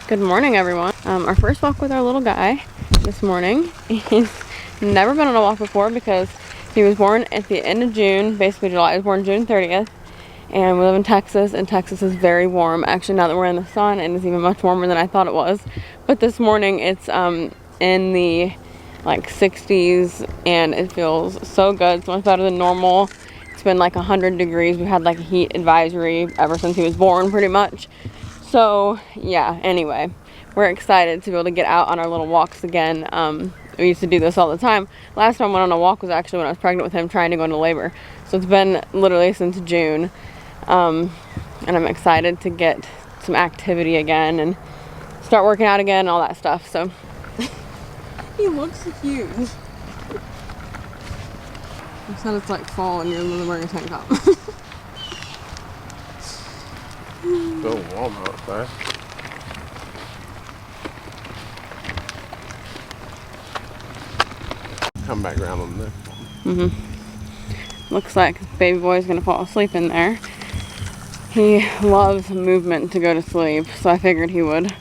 Good morning, everyone. Our first walk with our little guy this morning. He's never been on a walk before because he was born at the end of June, basically July. He was born June 30th, and we live in Texas, and Texas is very warm. Actually, now that we're in the sun, it is even much warmer than I thought it was. But this morning, it's in the like 60s, and it feels so good. It's much better than normal. It's been like 100 degrees. We've had like a heat advisory ever since he was born, pretty much. So yeah, anyway, we're excited to be able to get out on our little walks again. We used to do this all the time. Last time I went on a walk was actually when I was pregnant with him, trying to go into labor. So it's been literally since June. And I'm excited to get some activity again and start working out again and all that stuff. So he looks huge. I said it's like fall and you're literally wearing a tank top. So warm outside. Come back around on there. Looks like baby boy's gonna fall asleep in there. He loves movement to go to sleep, so I figured he would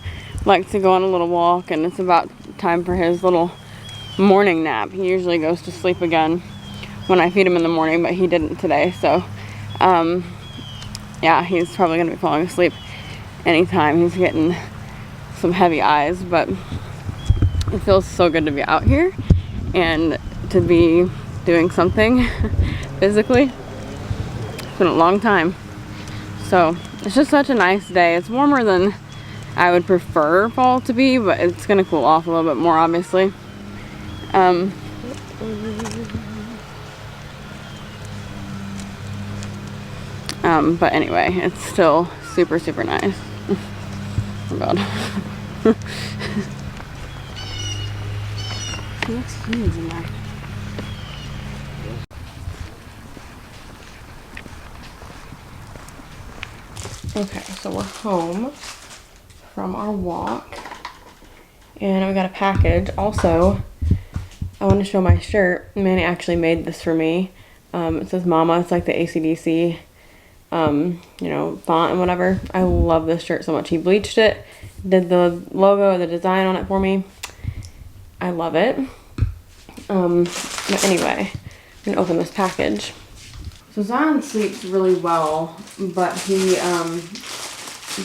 like to go on a little walk, and it's about time for his little morning nap. He usually goes to sleep again when I feed him in the morning, but he didn't today, so yeah, he's probably gonna be falling asleep anytime. He's getting some heavy eyes, but it feels so good to be out here and to be doing something physically. It's been a long time. So it's just such a nice day. It's warmer than I would prefer fall to be, but it's gonna cool off a little bit more, obviously. But anyway, it's still super, super nice. Oh god. He looks huge in there. Okay, so we're home from our walk, and we got a package. Also, I want to show my shirt. Manny actually made this for me. It says Mama. It's like the AC/DC, you know, font and whatever. I love this shirt so much. He bleached it, did the logo, the design on it for me. I love it. But anyway, I'm gonna open this package. So Zion sleeps really well, but he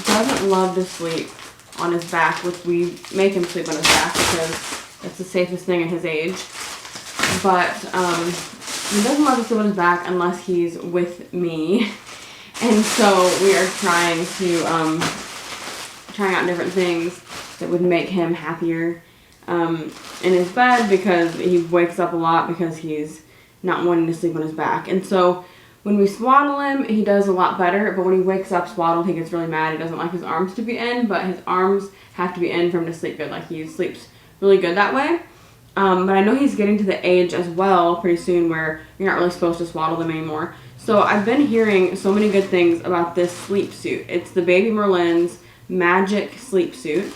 doesn't love to sleep on his back, which we make him sleep on his back because that's the safest thing at his age. But he doesn't love to sleep on his back unless he's with me. And so we are trying out different things that would make him happier in his bed, because he wakes up a lot because he's not wanting to sleep on his back. And so when we swaddle him, he does a lot better, but when he wakes up swaddled, he gets really mad. He doesn't like his arms to be in, but his arms have to be in for him to sleep good. Like, he sleeps really good that way. But I know he's getting to the age as well pretty soon where you're not really supposed to swaddle them anymore. So I've been hearing so many good things about this sleep suit. It's the Baby Merlin's Magic Sleep Suit.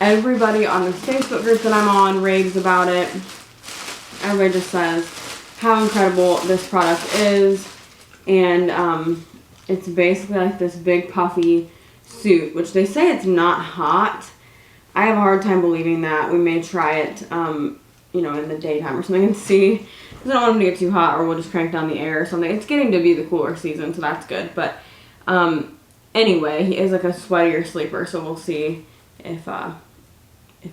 Everybody on this Facebook group that I'm on raves about it. Everybody just says how incredible this product is. And it's basically like this big puffy suit, which they say it's not hot. I have a hard time believing that. We may try it, you know, in the daytime or something and see. Because I don't want them to get too hot, or we'll just crank down the air or something. It's getting to be the cooler season, so that's good. But anyway, he is like a sweatier sleeper, so we'll see if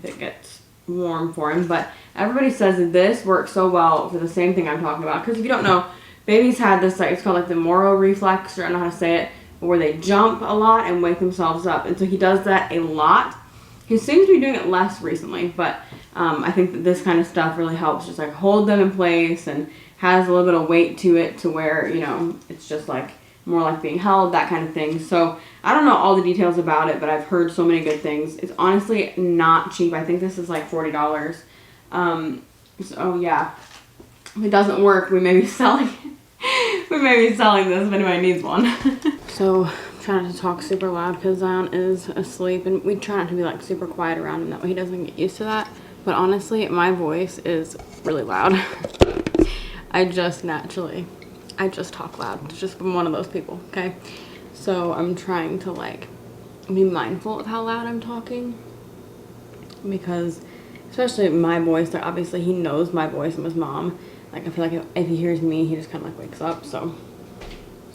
it gets warm for him. But everybody says that this works so well for the same thing I'm talking about. Because if you don't know, babies had this, like, it's called like the Moro reflex, or I don't know how to say it, where they jump a lot and wake themselves up. And so he does that a lot. He seems to be doing it less recently, but I think that this kind of stuff really helps just like hold them in place and has a little bit of weight to it, to where, you know, it's just like more like being held, that kind of thing. So I don't know all the details about it, but I've heard so many good things. It's honestly not cheap. I think this is like $40. So yeah, if it doesn't work, we may be selling this if anybody needs one. So I'm trying not to talk super loud because Zion is asleep, and we try not to be like super quiet around him, that way he doesn't get used to that. But honestly, my voice is really loud. I just talk loud. It's just, I'm one of those people, okay? So I'm trying to like be mindful of how loud I'm talking, because especially my voice, like obviously he knows my voice and his mom. Like I feel like if he hears me, he just kind of like wakes up. So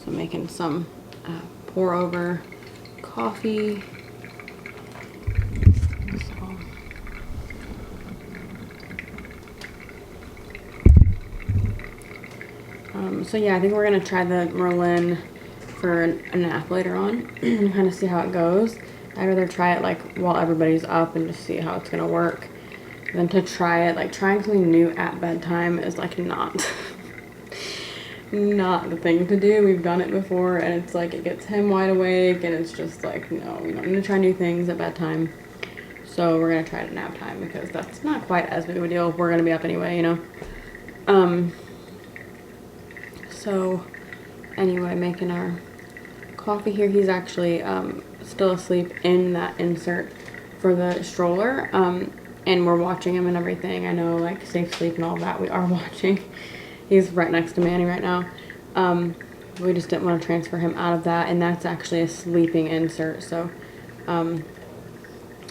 I'm making some pour over coffee. So yeah, I think we're gonna try the Merlin for a nap later on and kind of see how it goes. I'd rather try it like while everybody's up and just see how it's gonna work than to try it. Like trying something new at bedtime is like not the thing to do. We've done it before and it's like it gets him wide awake and it's just like, no, we don't need to try new things at bedtime. So we're gonna try it at nap time because that's not quite as big of a deal if we're gonna be up anyway, you know. So anyway, making our coffee here. He's actually still asleep in that insert for the stroller, and we're watching him and everything. I know, like safe sleep and all that, we are watching. He's right next to Manny right now. We just didn't want to transfer him out of that, and that's actually a sleeping insert, so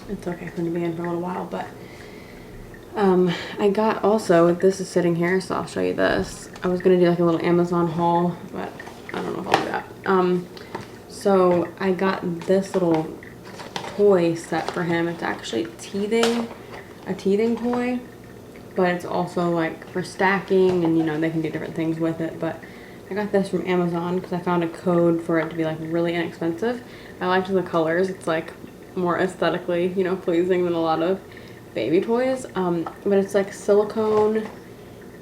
it's okay for him to be in for a little while. But I got also, this is sitting here, so I'll show you this. I was gonna do like a little Amazon haul, but I don't know if I'll do that. So I got this little toy set for him. It's actually a teething toy, but it's also like for stacking, and you know, they can do different things with it. But I got this from Amazon because I found a code for it to be like really inexpensive. I liked the colors. It's like more aesthetically, you know, pleasing than a lot of baby toys. But it's like silicone,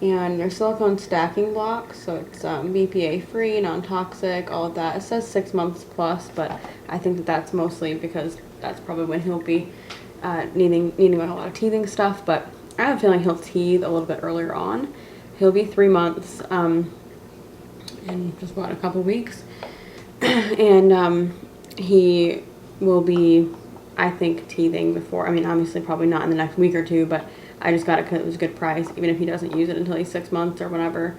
and they're silicone stacking blocks, so it's BPA free, non-toxic, all of that. It says 6 months plus, but I think that that's mostly because that's probably when he'll be needing like a lot of teething stuff. But I have a feeling he'll teeth a little bit earlier on. He'll be 3 months in just about a couple weeks, and he will be, I think, teething before. I mean, obviously probably not in the next week or two, but I just got it because it was a good price, even if he doesn't use it until he's 6 months or whatever.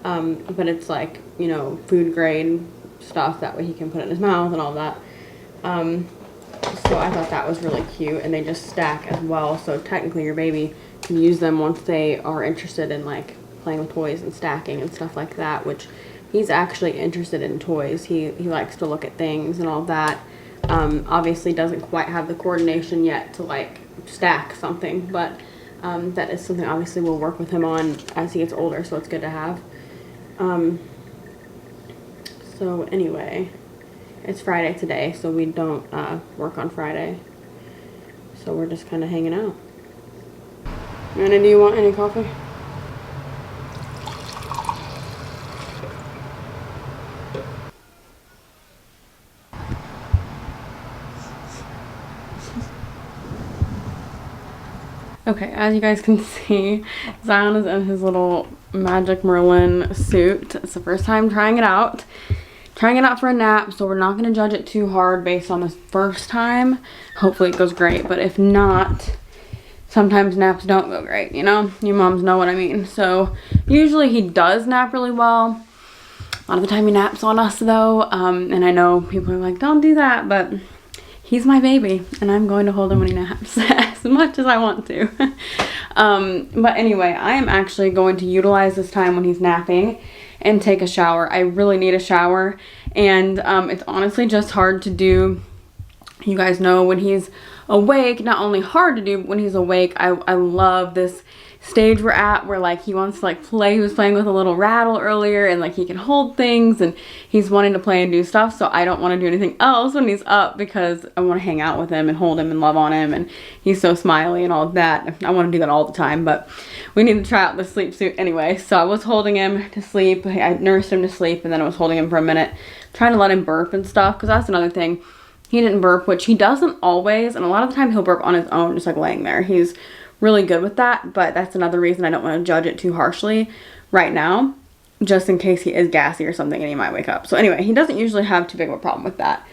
But it's like, you know, food grade stuff, that way he can put it in his mouth and all that. So I thought that was really cute, and they just stack as well, so technically your baby can use them once they are interested in like playing with toys and stacking and stuff like that, which he's actually interested in toys. He likes to look at things and all that. Obviously doesn't quite have the coordination yet to like stack something, but that is something obviously we'll work with him on as he gets older, so it's good to have. So anyway, it's Friday today, so we don't work on Friday, so we're just kind of hanging out. Anna, do you want any coffee? Okay, as you guys can see, Zion is in his little Magic Merlin suit. It's the first time trying it out. Trying it out for a nap, so we're not going to judge it too hard based on this first time. Hopefully it goes great, but if not, sometimes naps don't go great, you know? You moms know what I mean. So usually he does nap really well. A lot of the time he naps on us though, and I know people are like, don't do that, but he's my baby, and I'm going to hold him when he naps as much as I want to. But anyway, I am actually going to utilize this time when he's napping and take a shower. I really need a shower, and it's honestly just hard to do. You guys know when he's awake, not only hard to do, but when he's awake, I love this stage we're at where like he wants to like play. He was playing with a little rattle earlier, and like he can hold things, and he's wanting to play and do stuff. So I don't want to do anything else when he's up because I want to hang out with him and hold him and love on him, and he's so smiley and all of that. I want to do that all the time, but we need to try out the sleep suit anyway. So I was holding him to sleep. I nursed him to sleep, and then I was holding him for a minute, trying to let him burp and stuff, because that's another thing. He didn't burp, which he doesn't always, and a lot of the time he'll burp on his own, just like laying there. He's really good with that, but that's another reason I don't want to judge it too harshly right now, just in case he is gassy or something and he might wake up. So anyway, he doesn't usually have too big of a problem with that.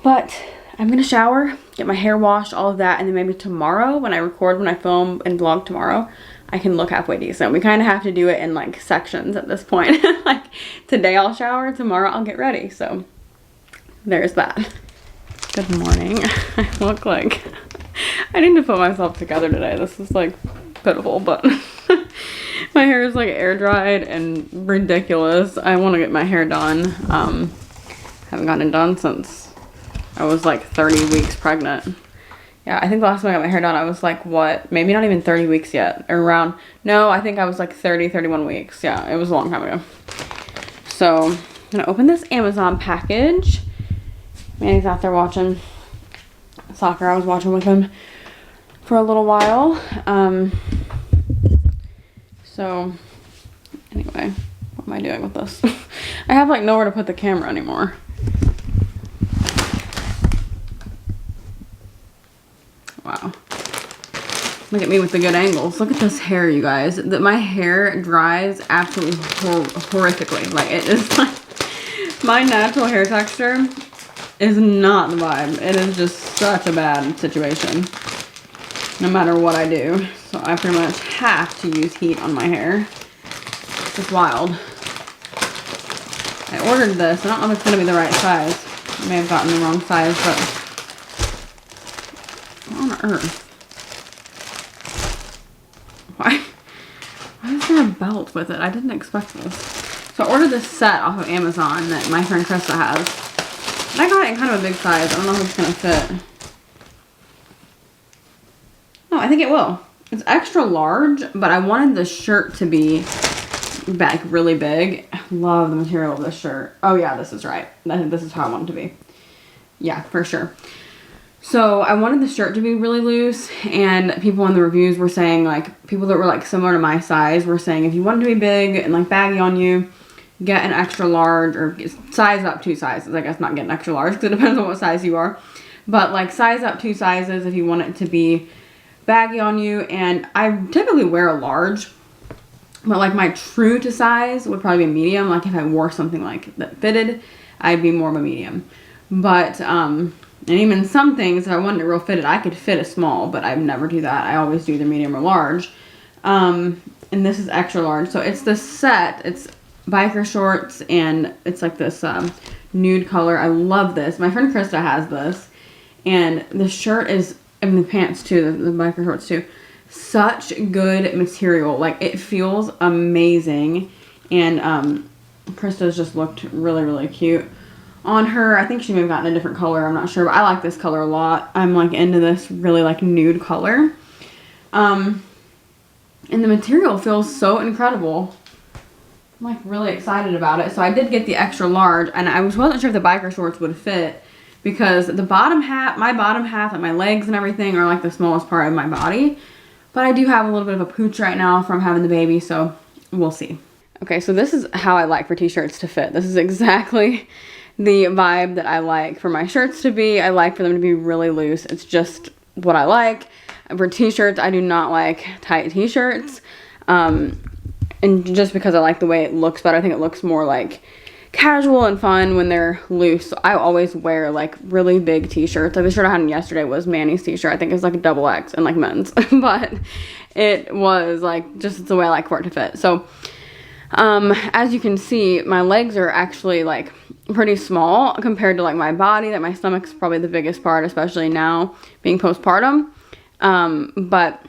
But I'm gonna shower, get my hair washed, all of that, and then maybe tomorrow when I film and vlog tomorrow, I can look halfway decent. We kind of have to do it in like sections at this point. Like today I'll shower, tomorrow I'll get ready. So there's that. Good morning. I look like I need to put myself together today. This is like pitiful, but my hair is like air dried and ridiculous. I want to get my hair done. Haven't gotten it done since I was like 30 weeks pregnant. Yeah, I think the last time I got my hair done, I was like, what? Maybe not even 30 weeks yet. Or around, no, I think I was like 31 weeks. Yeah, it was a long time ago. So, I'm gonna open this Amazon package. Manny's out there watching soccer. I was watching with him for a little while. So, anyway, what am I doing with this? I have like nowhere to put the camera anymore. Wow. Look at me with the good angles. Look at this hair, you guys. My hair dries absolutely horrifically. Like, it is like, my natural hair texture is not the vibe. It is just such a bad situation, no matter what I do. So I pretty much have to use heat on my hair. It's wild. I ordered this. I don't know if it's going to be the right size. I may have gotten the wrong size, but what on earth? Why is there a belt with it? I didn't expect this. So I ordered this set off of Amazon that my friend Krista has. I got it in kind of a big size. I don't know if it's going to fit. No, I think it will. It's extra large, but I wanted the shirt to be back really big. I love the material of this shirt. Oh yeah, this is right. This is how I want it to be. Yeah, for sure. So I wanted the shirt to be really loose, and people in the reviews were saying, like, people that were like similar to my size were saying if you want it to be big and like baggy on you, get an extra large, or size up 2 sizes. I guess not get an extra large because it depends on what size you are. But like size up 2 sizes if you want it to be baggy on you. And I typically wear a large, but like my true to size would probably be a medium. Like if I wore something like that fitted, I'd be more of a medium. But and even some things, if I wanted it real fitted, I could fit a small, but I never do that. I always do the medium or large. And this is extra large. So it's this set. It's biker shorts, and it's like this nude color. I love this. My friend Krista has this, and the shirt is, and the pants too, the biker shorts too. Such good material. Like, it feels amazing, and Krista's just looked really, really cute on her. I think she may have gotten a different color. I'm not sure, but I like this color a lot. I'm like into this really like nude color. And the material feels so incredible. I'm like really excited about it. So I did get the extra large, and I wasn't sure if the biker shorts would fit because the bottom half, my bottom half, like my legs and everything, are like the smallest part of my body. But I do have a little bit of a pooch right now from having the baby, so we'll see. Okay, so this is how I like for t-shirts to fit. This is exactly the vibe that I like for my shirts to be. I like for them to be really loose. It's just what I like. For t-shirts, I do not like tight t-shirts. And just because I like the way it looks better, I think it looks more like casual and fun when they're loose. So I always wear like really big t-shirts. Like the shirt I had on yesterday was Manny's t-shirt. I think it's like a XXL and like men's, but it was like just the way I like for it to fit. So as you can see, my legs are actually like pretty small compared to like my body. That my stomach's probably the biggest part, especially now being postpartum. But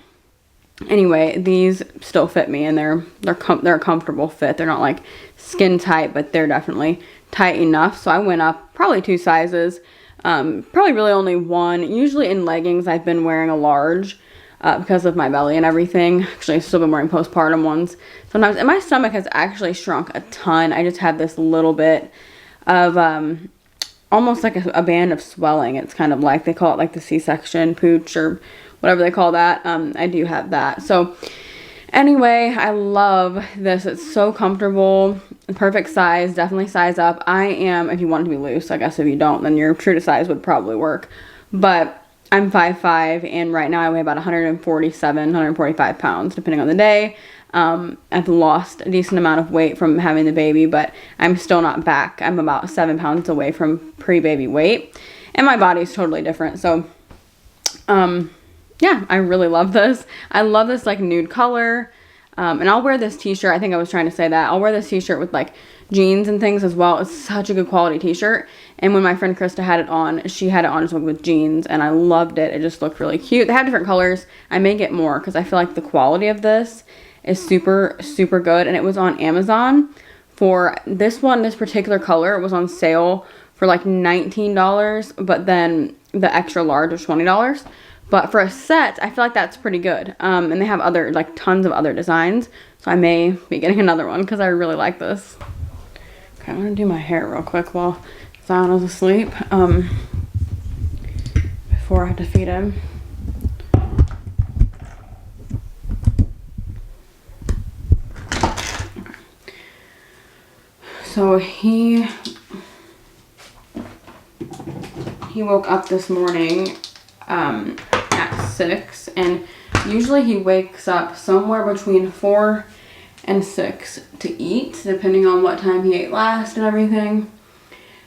anyway, these still fit me, and they're a comfortable fit. They're not like skin tight, but they're definitely tight enough. So I went up probably 2 sizes, probably really only 1. Usually in leggings, I've been wearing a large because of my belly and everything. Actually, I've still been wearing postpartum ones sometimes, and my stomach has actually shrunk a ton. I just have this little bit of almost like a band of swelling. It's kind of like, they call it like the C-section pooch or whatever they call that. I do have that. So anyway, I love this. It's so comfortable, perfect size, definitely size up. I am, if you want it to be loose, I guess if you don't, then your true to size would probably work. But I'm 5'5", and right now I weigh about 147, 145 pounds, depending on the day. I've lost a decent amount of weight from having the baby, but I'm still not back. I'm about 7 pounds away from pre-baby weight, and my body's totally different. So, yeah, I really love this. I love this like nude color. And I'll wear this t-shirt. I think I was trying to say that. I'll wear this t-shirt with like jeans and things as well. It's such a good quality t-shirt. And when my friend Krista had it on, she had it on just with jeans, and I loved it. It just looked really cute. They have different colors. I may get more because I feel like the quality of this is super, super good. And it was on Amazon for this particular color. It was on sale for like $19, but then the extra large was $20. But for a set, I feel like that's pretty good. And they have other, like, tons of other designs. So I may be getting another one because I really like this. Okay, I'm going to do my hair real quick while Zion is asleep. Before I have to feed him. Okay. So he woke up this morning at 6, and usually he wakes up somewhere between 4 and 6 to eat, depending on what time he ate last and everything.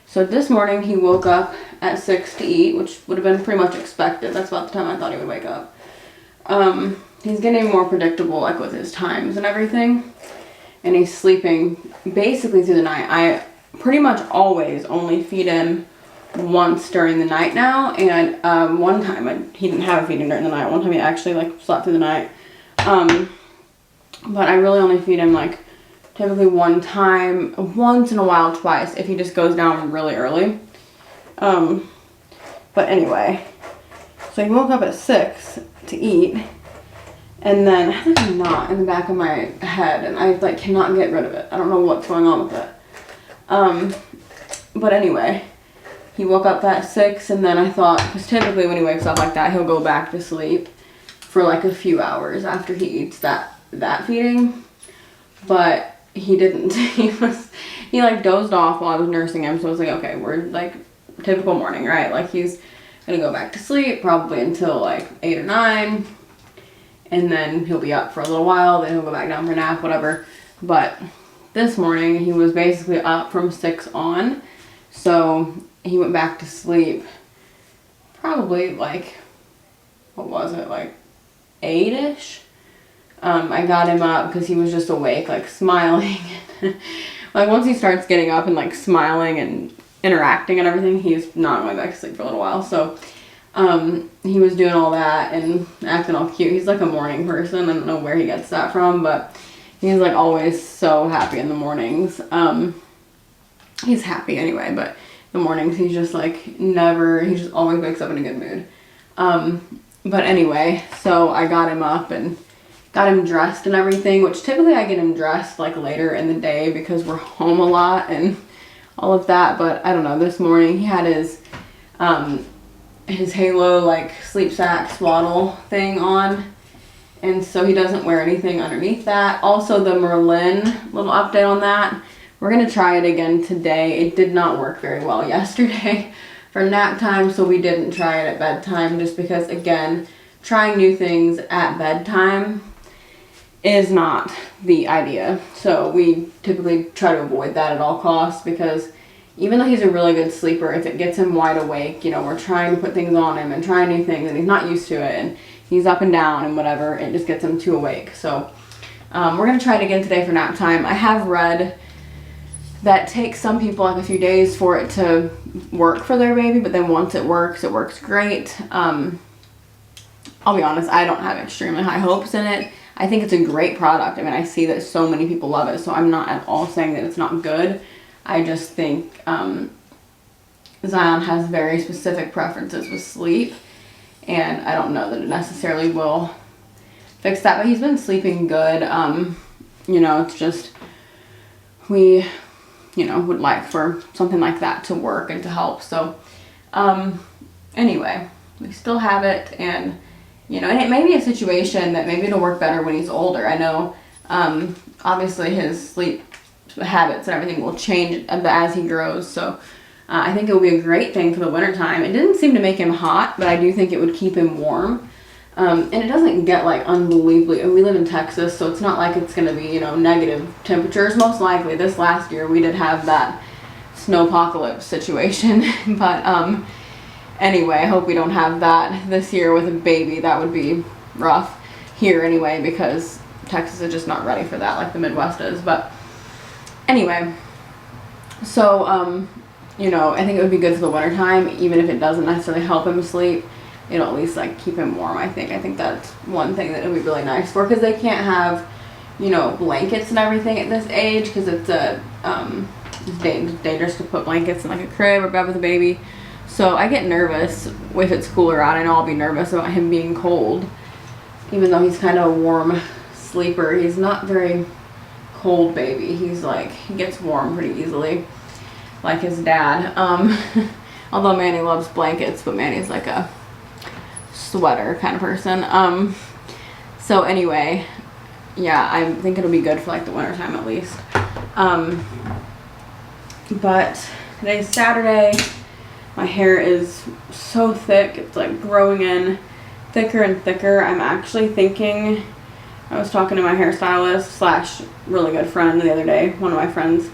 So this morning he woke up at 6 to eat, which would have been pretty much expected. That's about the time I thought he would wake up. He's getting more predictable, like with his times and everything, and he's sleeping basically through the night. I pretty much always only feed him once during the night now, and one time he didn't have a feeding during the night. One time he actually like slept through the night, but I really only feed him like typically one time, once in a while, twice if he just goes down really early. But anyway, so he woke up at 6 to eat, and then I have like a knot in the back of my head, and I like cannot get rid of it. I don't know what's going on with it. But anyway, he woke up at 6, and then I thought, because typically when he wakes up like that, he'll go back to sleep for like a few hours after he eats that feeding. But he didn't. He like dozed off while I was nursing him, so I was like, okay, we're like typical morning, right? Like he's gonna go back to sleep probably until like 8 or 9, and then he'll be up for a little while, then he'll go back down for a nap, whatever. But this morning he was basically up from 6 on, so he went back to sleep probably like, what was it, like 8-ish? I got him up because he was just awake, like smiling. Like once he starts getting up and like smiling and interacting and everything, he's not going back to sleep for a little while. So he was doing all that and acting all cute. He's like a morning person. I don't know where he gets that from, but he's like always so happy in the mornings. He's happy anyway, but the mornings he's just like he just always wakes up in a good mood. But anyway, so I got him up and got him dressed and everything, which typically I get him dressed like later in the day because we're home a lot and all of that. But I don't know, this morning he had his Halo like sleep sack swaddle thing on, and so he doesn't wear anything underneath that. Also the Merlin, little update on that, we're gonna try it again today. It did not work very well yesterday for nap time, so we didn't try it at bedtime, just because again, trying new things at bedtime is not the idea. So we typically try to avoid that at all costs, because even though he's a really good sleeper, if it gets him wide awake, you know, we're trying to put things on him and trying new things, and he's not used to it, and he's up and down and whatever, it just gets him too awake. So we're gonna try it again today for nap time. I have read that takes some people like a few days for it to work for their baby, but then once it works great. I'll be honest, I don't have extremely high hopes in it. I think it's a great product. I mean, I see that so many people love it, so I'm not at all saying that it's not good. I just think Zion has very specific preferences with sleep, and I don't know that it necessarily will fix that, but he's been sleeping good. You know, it's just we, you know, would like for something like that to work and to help. So anyway, we still have it, and you know, and it may be a situation that maybe it'll work better when he's older. I know obviously his sleep habits and everything will change as he grows, so I think it will be a great thing for the winter time. It didn't seem to make him hot, but I do think it would keep him warm. And it doesn't get like unbelievably, we live in Texas, so it's not like it's going to be, you know, negative temperatures. Most likely this last year we did have that snowpocalypse situation, but anyway, I hope we don't have that this year with a baby. That would be rough here anyway, because Texas is just not ready for that like the Midwest is. But anyway, So, you know, I think it would be good for the winter time, even if it doesn't necessarily help him sleep. It'll at least like keep him warm. I think that's one thing that it would be really nice for, because they can't have, you know, blankets and everything at this age, because it's dangerous to put blankets in like a crib or bed with a baby. So I get nervous if it's cooler out. I know I'll be nervous about him being cold, even though he's kind of a warm sleeper. He's not very cold baby. He's like, he gets warm pretty easily, like his dad. Although Manny loves blankets, but Manny's like a sweater kind of person. So anyway, yeah, I think it'll be good for like the winter time at least. But today's Saturday. My hair is so thick. It's like growing in thicker and thicker. I'm actually thinking, I was talking to my hairstylist slash really good friend the other day. One of my friends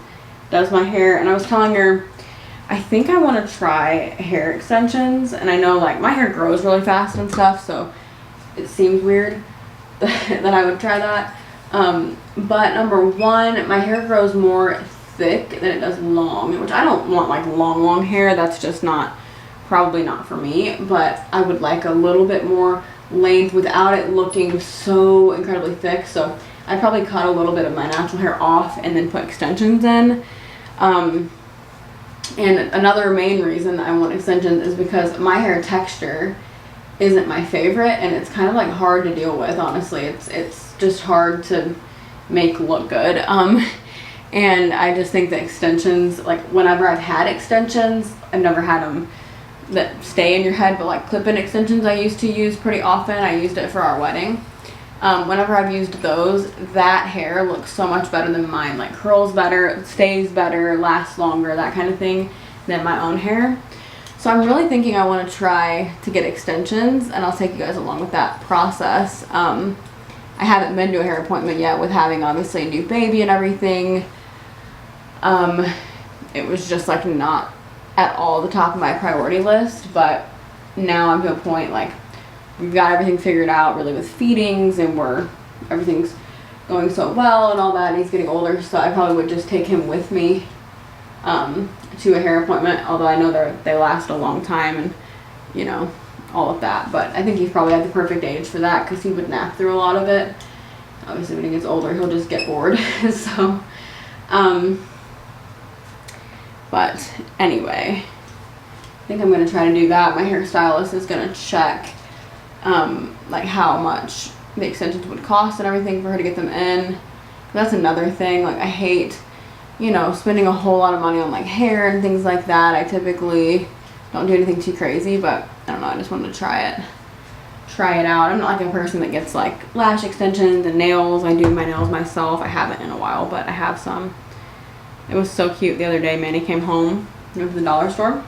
does my hair, and I was telling her, I think I want to try hair extensions. And I know like my hair grows really fast and stuff, so it seems weird that I would try that. But number one, my hair grows more thick than it does long, which I don't want like long hair. That's just probably not for me. But I would like a little bit more length without it looking so incredibly thick. So I'd probably cut a little bit of my natural hair off and then put extensions in. And another main reason I want extensions is because my hair texture isn't my favorite, and it's kind of like hard to deal with, honestly. It's just hard to make look good. And I just think that extensions, like whenever I've had extensions, I've never had them that stay in your head, but like clip-in extensions I used to use pretty often. I used it for our wedding. Whenever I've used those, that hair looks so much better than mine. Like curls better, stays better, lasts longer, that kind of thing, than my own hair. So I'm really thinking I want to try to get extensions, and I'll take you guys along with that process. I haven't been to a hair appointment yet, with having obviously a new baby and everything. It was just like not at all the top of my priority list, but now I'm to a point like we've got everything figured out really with feedings, and everything's going so well and all that, and he's getting older, so I probably would just take him with me to a hair appointment, although I know they last a long time, and you know, all of that. But I think he's probably at the perfect age for that, because he would nap through a lot of it. Obviously when he gets older he'll just get bored. So but anyway, I think I'm going to try to do that. My hairstylist is going to check like how much the extensions would cost and everything for her to get them in. That's another thing, like I hate, you know, spending a whole lot of money on like hair and things like that. I typically don't do anything too crazy, but I don't know, I just wanted to try it out. I'm not like a person that gets like lash extensions and nails. I do my nails myself. I haven't in a while, but I have some. It was so cute the other day. Manny came home from the dollar store,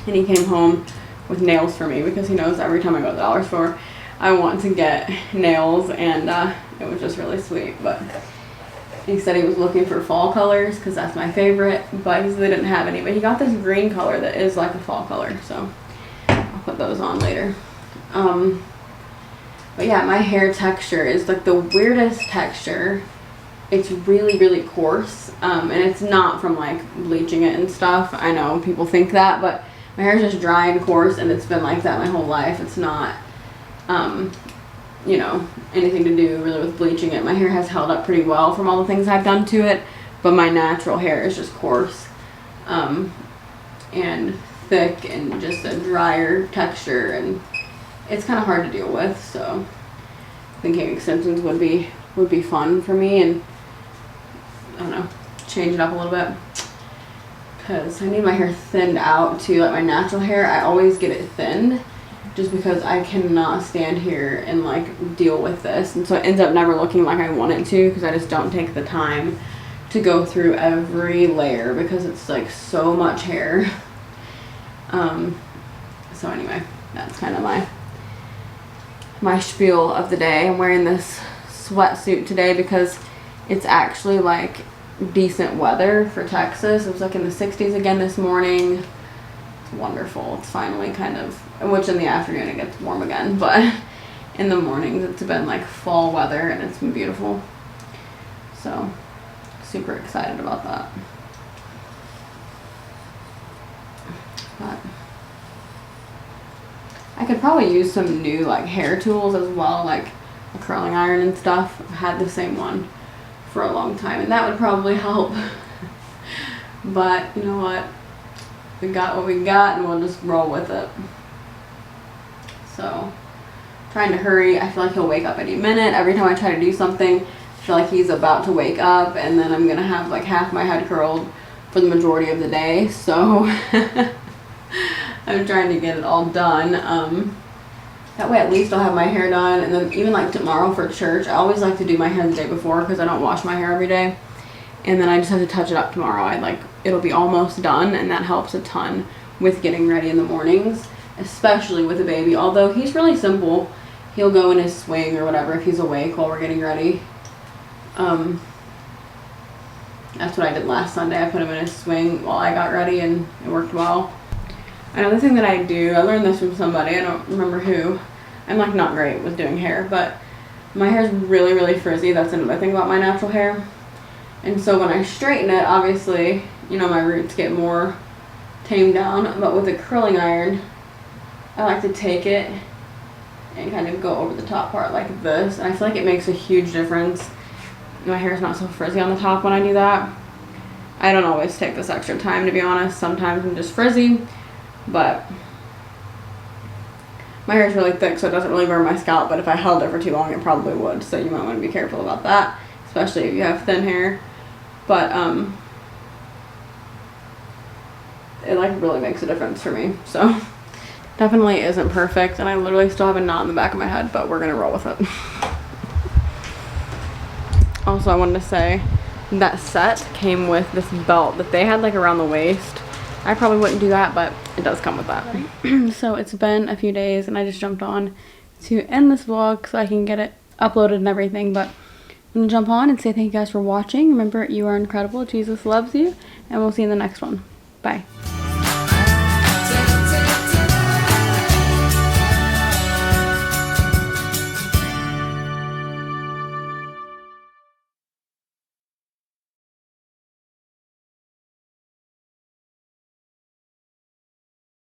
and he came home with nails for me, because he knows every time I go to the dollar store I want to get nails, and it was just really sweet. But he said he was looking for fall colors, because that's my favorite, but he said they didn't have any. But he got this green color that is like a fall color, so I'll put those on later. But yeah, my hair texture is like the weirdest texture. It's really coarse, and it's not from like bleaching it and stuff. I know people think that, but my hair is just dry and coarse, and it's been like that my whole life. It's not you know, anything to do really with bleaching it. My hair has held up pretty well from all the things I've done to it, but my natural hair is just coarse and thick and just a drier texture, and it's kind of hard to deal with. So thinking extensions would be fun for me, and I don't know, change it up a little bit, because I need my hair thinned out too. Like my natural hair, I always get it thinned, just because I cannot stand here and like deal with this, and so it ends up never looking like I want it to, because I just don't take the time to go through every layer, because it's like so much hair. So anyway, that's kind of my spiel of the day. I'm wearing this sweatsuit today because it's actually like decent weather for Texas. It was like in the 60s again this morning. It's wonderful. It's finally kind of, which in the afternoon it gets warm again, but in the mornings it's been like fall weather, and it's been beautiful. So super excited about that. But I could probably use some new like hair tools as well, like a curling iron and stuff. I've had the same one for a long time, and that would probably help. But you know what? We got what we got, and we'll just roll with it. So, trying to hurry. I feel like he'll wake up any minute. Every time I try to do something, I feel like he's about to wake up, and then I'm gonna have like half my head curled for the majority of the day. So I'm trying to get it all done. That way at least I'll have my hair done, and then even like tomorrow for church, I always like to do my hair the day before because I don't wash my hair every day. And then I just have to touch it up tomorrow. It'll be almost done, and that helps a ton with getting ready in the mornings, especially with a baby. Although he's really simple. He'll go in his swing or whatever if he's awake while we're getting ready. That's what I did last Sunday. I put him in his swing while I got ready, and it worked well. Another thing that I do, I learned this from somebody, I don't remember who. I'm like not great with doing hair, but my hair is really, really frizzy. That's another thing about my natural hair. And so when I straighten it, obviously, you know, my roots get more tamed down. But with a curling iron, I like to take it and kind of go over the top part like this. And I feel like it makes a huge difference. My hair's not so frizzy on the top when I do that. I don't always take this extra time, to be honest. Sometimes I'm just frizzy, but my hair is really thick, so it doesn't really burn my scalp. But if I held it for too long, it probably would. So you might want to be careful about that, especially if you have thin hair. But it like really makes a difference for me. So definitely isn't perfect, and I literally still have a knot in the back of my head, but we're gonna roll with it. Also, I wanted to say that set came with this belt that they had like around the waist. I probably wouldn't do that, but it does come with that. So it's been a few days, and I just jumped on to end this vlog so I can get it uploaded and everything. But I'm gonna jump on and say thank you guys for watching. Remember, you are incredible. Jesus loves you, and we'll see you in the next one. Bye.